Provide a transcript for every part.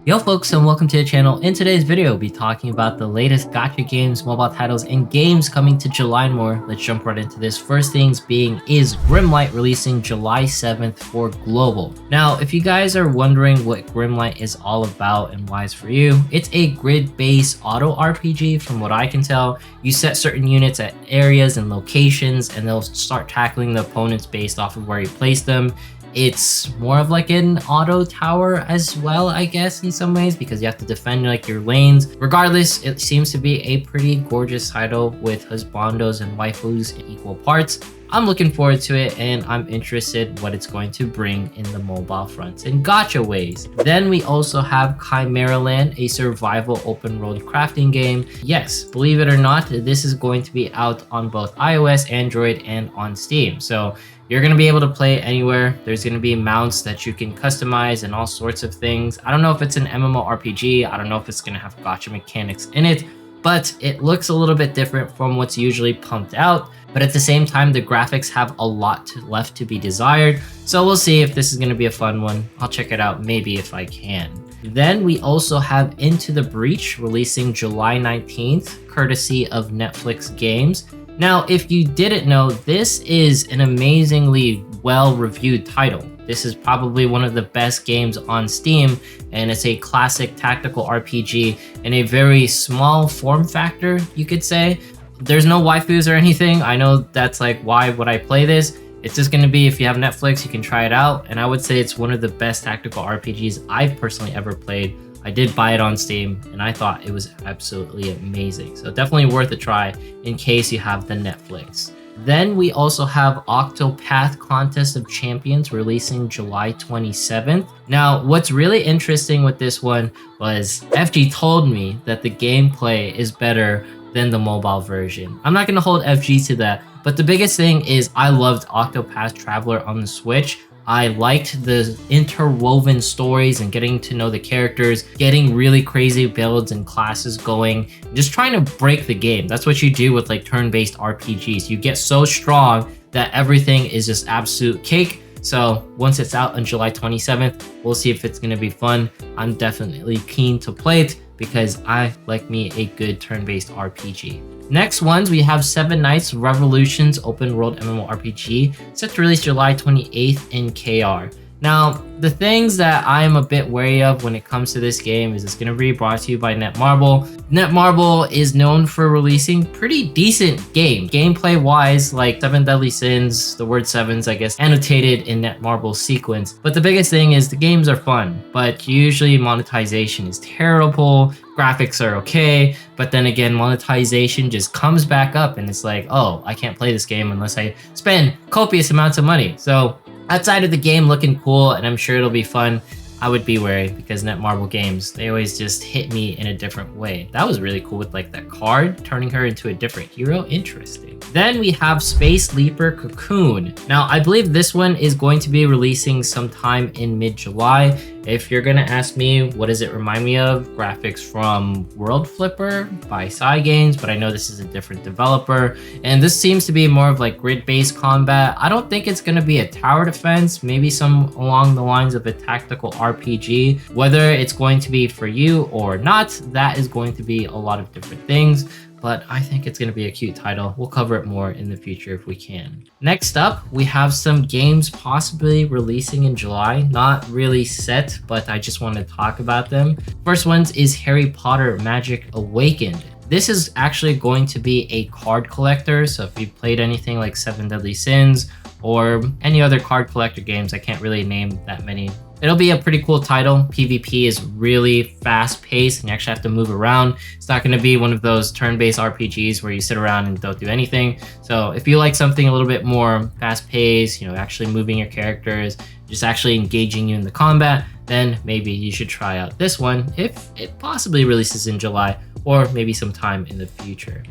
Yo folks, and welcome to the channel. In today's video, we'll be talking about the latest gacha games, mobile titles, and games coming to July and more. Let's jump right into this. First things being is Grimlight releasing July 7th for global. Now, if you guys are wondering what Grimlight is all about and why it's for you, it's a grid-based auto RPG from what I can tell. You set certain units at areas and locations, and they'll start tackling the opponents based off of where you place them. It's more of like an auto tower as well, I guess, in some ways, because you have to defend like your lanes. Regardless, it seems to be a pretty gorgeous title with husbandos and waifus in equal parts. I'm looking forward to it, and I'm interested what it's going to bring in the mobile fronts and gacha ways. Then we also have Chimera Land, a survival open world crafting game. Yes, believe it or not, this is going to be out on both iOS, Android, and on Steam. So you're going to be able to play anywhere. There's going to be mounts that you can customize and all sorts of things. I don't know if it's an MMORPG. I don't know if it's going to have gacha mechanics in it, but it looks a little bit different from what's usually pumped out. But at the same time, the graphics have a lot left to be desired. So we'll see if this is going to be a fun one. I'll check it out maybe if I can. Then we also have Into the Breach releasing July 19th, courtesy of Netflix Games. Now, if you didn't know, this is an amazingly well-reviewed title. This is probably one of the best games on Steam, and it's a classic tactical RPG in a very small form factor, you could say. There's no waifus or anything. I know that's like, why would I play this? It's just going to be, if you have Netflix, you can try it out. And I would say it's one of the best tactical RPGs I've personally ever played. I did buy it on Steam, and I thought it was absolutely amazing. So definitely worth a try in case you have the Netflix. Then we also have Octopath Contest of Champions releasing July 27th. Now, what's really interesting with this one was FG told me that the gameplay is better than the mobile version. I'm not going to hold FG to that, but the biggest thing is I loved Octopath Traveler on the Switch. I liked the interwoven stories and getting to know the characters, getting really crazy builds and classes going, just trying to break the game. That's what you do with like turn-based RPGs. You get so strong that everything is just absolute cake. So once it's out on July 27th, we'll see if it's going to be fun. I'm definitely keen to play it because I like me a good turn-based RPG. Next ones, we have Seven Knights Revolutions Open World MMORPG, set to release July 28th in KR. Now, the things that I'm a bit wary of when it comes to this game is it's going to be brought to you by Netmarble. Netmarble is known for releasing pretty decent gameplay-wise, like Seven Deadly Sins, the word sevens, I guess, annotated in Netmarble's sequence. But the biggest thing is the games are fun, but usually monetization is terrible. Graphics are okay, but then again, monetization just comes back up and it's like, oh, I can't play this game unless I spend copious amounts of money. So outside of the game looking cool, and I'm sure it'll be fun, I would be wary because Netmarble games, they always just hit me in a different way. That was really cool with like that card, turning her into a different hero. Interesting. Then we have Space Leaper Cocoon. Now, I believe this one is going to be releasing sometime in mid-July. If you're gonna ask me, what does it remind me of? Graphics from World Flipper by Cygames, but I know this is a different developer. And this seems to be more of like grid-based combat. I don't think it's gonna be a tower defense, maybe some along the lines of a tactical RPG. Whether it's going to be for you or not, that is going to be a lot of different things. But I think it's going to be a cute title. We'll cover it more in the future if we can. Next up, we have some games possibly releasing in July. Not really set, but I just want to talk about them. First ones is Harry Potter Magic Awakened. This is actually going to be a card collector. So if you played anything like Seven Deadly Sins or any other card collector games, I can't really name that many. It'll be a pretty cool title. PvP is really fast paced and you actually have to move around. It's not going to be one of those turn-based RPGs where you sit around and don't do anything. So if you like something a little bit more fast paced, actually moving your characters, just actually engaging you in the combat, then maybe you should try out this one if it possibly releases in July or maybe sometime in the future.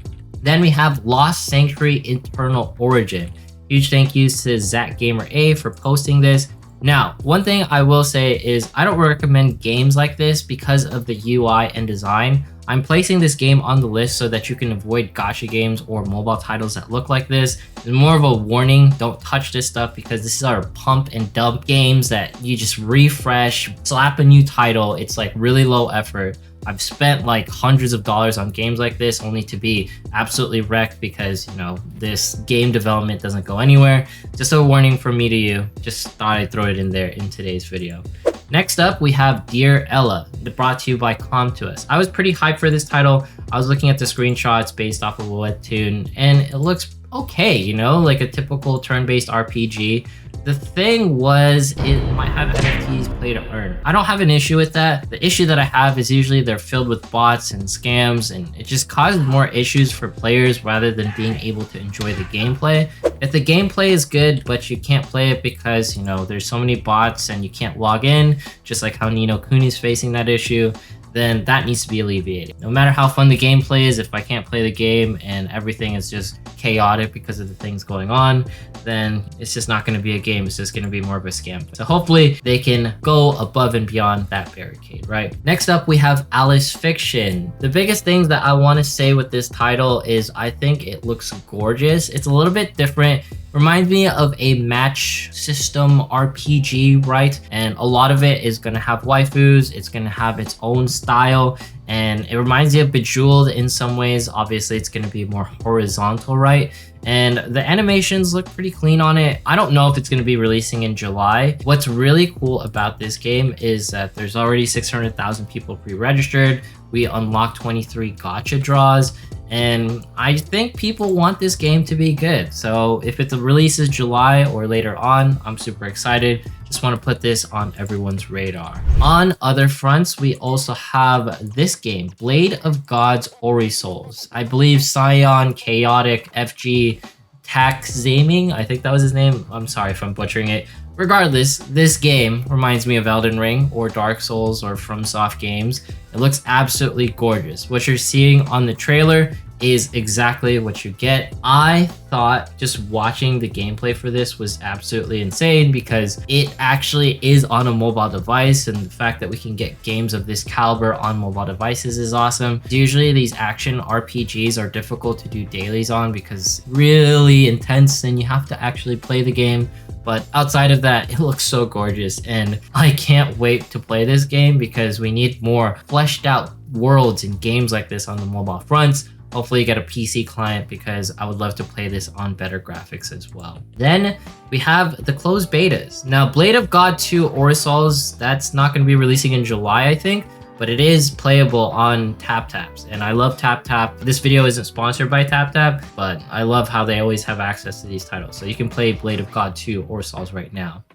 Then we have Lost Sanctuary Internal Origin. Huge thank yous to ZachGamerA for posting this. Now, one thing I will say is I don't recommend games like this because of the UI and design. I'm placing this game on the list so that you can avoid gacha games or mobile titles that look like this. It's more of a warning, don't touch this stuff because this is our pump and dump games that you just refresh, slap a new title. It's like really low effort. I've spent like hundreds of dollars on games like this only to be absolutely wrecked because, you know, this game development doesn't go anywhere. Just a warning from me to you. Just thought I'd throw it in there in today's video. Next up, we have Dear Ella, brought to you by Com2uS. I was pretty hyped for this title. I was looking at the screenshots based off of a webtoon, and it looks okay, you know, like a typical turn-based RPG. The thing was, it might have NFTs play to earn. I don't have an issue with that. The issue that I have is usually they're filled with bots and scams, and it just causes more issues for players rather than being able to enjoy the gameplay. If the gameplay is good, but you can't play it because, you know, there's so many bots and you can't log in, just like how Ni no Kuni's facing that issue, then that needs to be alleviated. No matter how fun the gameplay is, if I can't play the game and everything is just chaotic because of the things going on, then it's just not going to be a game. It's just going to be more of a scam. So hopefully they can go above and beyond that barricade, right? Next up, we have Alice Fiction. The biggest things that I want to say with this title is I think it looks gorgeous. It's a little bit different. Reminds me of a match system RPG, right? And a lot of it is going to have waifus. It's going to have its own style. And it reminds you of Bejeweled in some ways. Obviously, it's going to be more horizontal, right? And the animations look pretty clean on it. I don't know if it's going to be releasing in July. What's really cool about this game is that there's already 600,000 people pre-registered. We unlocked 23 gacha draws. And I think people want this game to be good. So if it releases July or later on, I'm super excited. Just want to put this on everyone's radar. On other fronts, we also have this game, Blade of Gods Ori Souls. I believe Sion, Chaotic, FG, Taxaming, I think that was his name. I'm sorry if I'm butchering it. Regardless, this game reminds me of Elden Ring or Dark Souls or FromSoft games. It looks absolutely gorgeous. What you're seeing on the trailer is exactly what you get. I thought just watching the gameplay for this was absolutely insane because it actually is on a mobile device, and the fact that we can get games of this caliber on mobile devices is awesome. Usually these action RPGs are difficult to do dailies on because really intense and you have to actually play the game. But outside of that, it looks so gorgeous and I can't wait to play this game because we need more fleshed out worlds and games like this on the mobile fronts. Hopefully you get a PC client because I would love to play this on better graphics as well. Then we have the closed betas. Now, Blade of God 2 Ori Souls, that's not going to be releasing in July, I think, but it is playable on TapTaps, and I love TapTap. This video isn't sponsored by TapTap, but I love how they always have access to these titles. So you can play Blade of God 2 Ori Souls right now.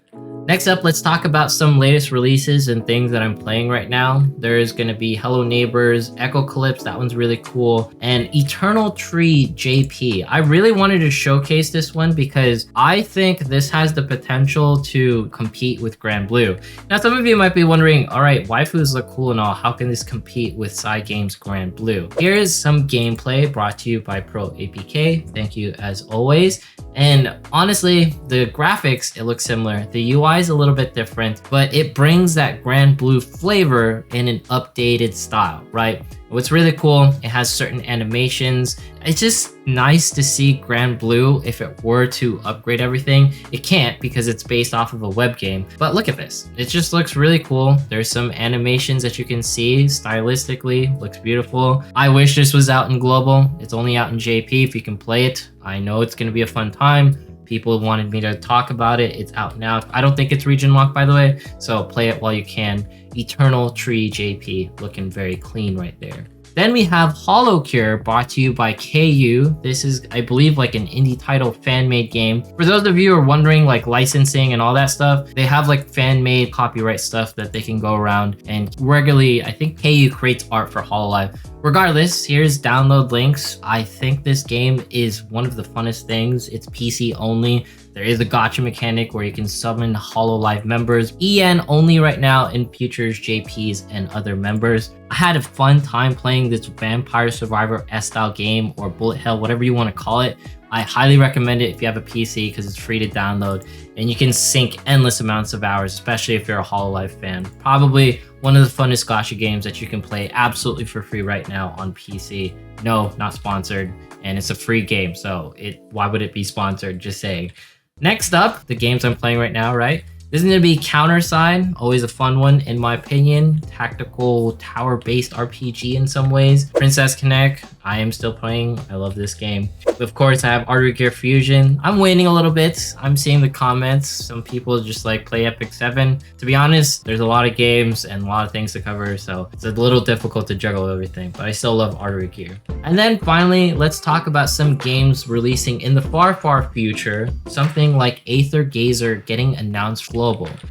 Next up, let's talk about some latest releases and things that I'm playing right now. There's going to be Hello Neighbors, Echocalypse, that one's really cool, and Eternal Tree JP. I really wanted to showcase this one because I think this has the potential to compete with Grand Blue. Now, some of you might be wondering, all right, waifus look cool and all, how can this compete with Cygames Grand Blue? Here's some gameplay brought to you by Pro APK. Thank you as always. And honestly, the graphics, it looks similar. The UI is a little bit different, but it brings that Grand Blue flavor in an updated style, right? What's really cool, it has certain animations. It's just nice to see Grand Blue. If it were to upgrade everything, it can't because it's based off of a web game. But look at this. It just looks really cool. There's some animations that you can see stylistically. Looks beautiful. I wish this was out in global. It's only out in JP. If you can play it, I know it's going to be a fun time. People wanted me to talk about it. It's out now. I don't think it's region locked, by the way, so play it while you can. Eternal Tree JP, looking very clean right there. Then we have Hollow Cure, brought to you by KU. This is, I believe, like an indie title fan-made game. For those of you who are wondering, like licensing and all that stuff, they have like fan-made copyright stuff that they can go around. And regularly, I think KU creates art for HoloLive. Regardless, here's download links. I think this game is one of the funnest things. It's PC only. There is a gacha mechanic where you can summon HoloLive members. EN only right now in futures, JPs, and other members. I had a fun time playing this Vampire Survivor S-style game or bullet hell, whatever you want to call it. I highly recommend it if you have a PC because it's free to download and you can sink endless amounts of hours, especially if you're a Hololive fan. Probably one of the funnest gacha games that you can play absolutely for free right now on PC. No, not sponsored, and it's a free game, so why would it be sponsored? Just saying. Next up, the games I'm playing right now, right? This is going to be Counterside, always a fun one in my opinion. Tactical tower-based RPG in some ways. Princess Connect, I am still playing. I love this game. Of course, I have Artery Gear Fusion. I'm waiting a little bit. I'm seeing the comments. Some people just like play Epic 7. To be honest, there's a lot of games and a lot of things to cover, so it's a little difficult to juggle everything, but I still love Artery Gear. And then finally, let's talk about some games releasing in the far, far future. Something like Aether Gazer getting announced global.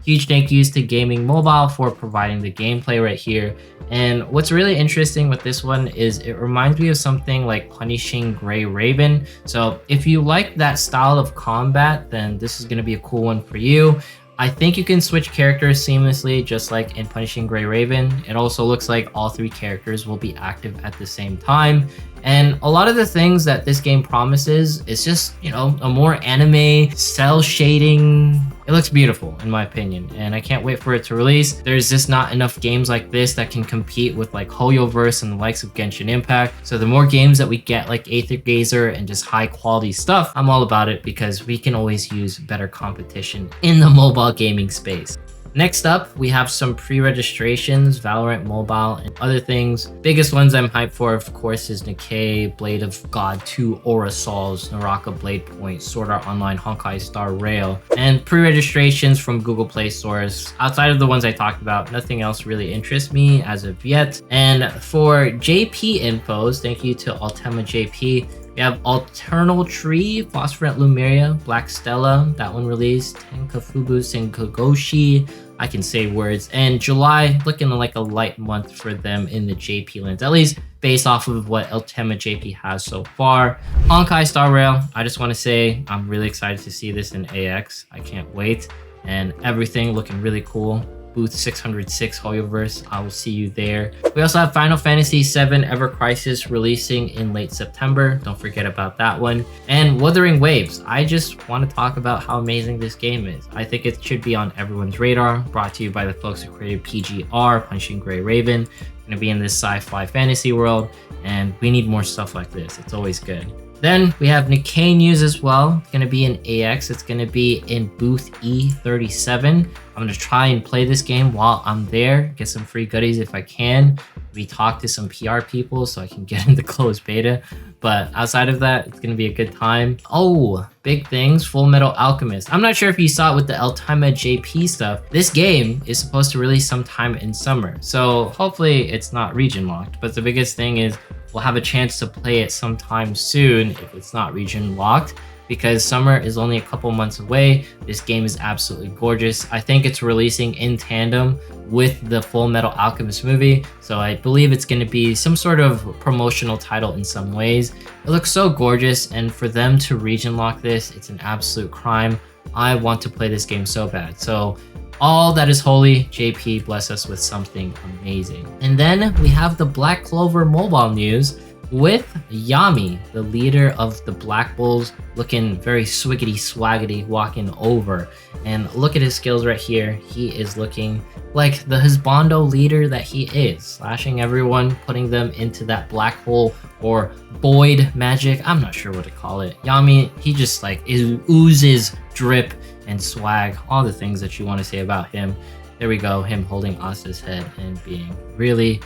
Huge thank yous to Gaming Mobile for providing the gameplay right here. And what's really interesting with this one is it reminds me of something like Punishing Gray Raven. So if you like that style of combat, then this is going to be a cool one for you. I think you can switch characters seamlessly, just like in Punishing Gray Raven. It also looks like all 3 characters will be active at the same time. And a lot of the things that this game promises is just, you know, a more anime, cell shading. It looks beautiful in my opinion, and I can't wait for it to release. There's just not enough games like this that can compete with like Hoyoverse and the likes of Genshin Impact. So the more games that we get like Aether Gazer and just high quality stuff, I'm all about it because we can always use better competition in the mobile gaming space. Next up, we have some pre-registrations, Valorant Mobile, and other things. Biggest ones I'm hyped for, of course, is Nikke, Blade of God 2, Aura Souls, Naraka Blade Point, Sword Art Online, Honkai Star Rail, and pre-registrations from Google Play stores. Outside of the ones I talked about, nothing else really interests me as of yet. And for JP infos, thank you to Altema JP. We have Alternal Tree, Phosphorant Lumeria, Black Stella, that one released, Tenkafubu Senkogoshi, I can say words, and July looking like a light month for them in the JP lens, at least based off of what Altema JP has so far. Honkai Star Rail, I just want to say I'm really excited to see this in AX. I can't wait, and everything looking really cool. Booth 606 Hoyoverse, I will see you there. We also have Final Fantasy VII Ever Crisis releasing in late September. Don't forget about that one. And Wuthering Waves. I just want to talk about how amazing this game is. I think it should be on everyone's radar. Brought to you by the folks who created PGR, Punishing Gray Raven. Going to be in this sci-fi fantasy world, and we need more stuff like this. It's always good. Then we have Nikke news as well. It's going to be in AX. It's going to be in booth E37. I'm going to try and play this game while I'm there, get some free goodies if I can. We talk to some PR people so I can get into closed beta. But outside of that, it's going to be a good time. Oh, big things, Full Metal Alchemist. I'm not sure if you saw it with the Altema JP stuff. This game is supposed to release sometime in summer. So hopefully it's not region locked. But the biggest thing is we'll have a chance to play it sometime soon if it's not region locked, because summer is only a couple months away. This game is absolutely gorgeous. I think it's releasing in tandem with the Full Metal Alchemist movie, so I believe it's going to be some sort of promotional title in some ways. It looks so gorgeous, and for them to region lock this, it's an absolute crime. I want to play this game so bad. So all that is holy, JP bless us with something amazing. And then we have the Black Clover mobile news with Yami, the leader of the Black Bulls, looking very swiggity swaggity walking over. And look at his skills right here. He is looking like the husbando leader that he is, slashing everyone, putting them into that black hole or void magic. I'm not sure what to call it. Yami, he just like oozes drip and swag, all the things that you want to say about him. There we go, him holding Asa's head and being really,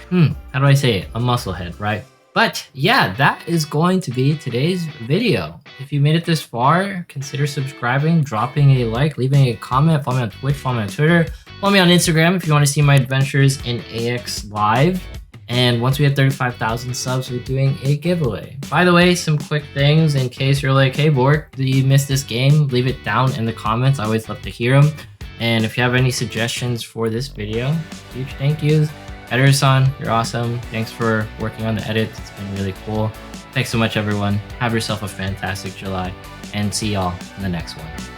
how do I say it? A muscle head, right? But yeah, that is going to be today's video. If you made it this far, consider subscribing, dropping a like, leaving a comment, follow me on Twitch, follow me on Twitter, follow me on Instagram if you want to see my adventures in AX Live. And once we hit 35,000 subs, we're doing a giveaway. By the way, some quick things in case you're like, hey Bork, did you miss this game? Leave it down in the comments. I always love to hear them. And if you have any suggestions for this video, huge thank yous. Editor-san, you're awesome. Thanks for working on the edits. It's been really cool. Thanks so much, everyone. Have yourself a fantastic July, and see y'all in the next one.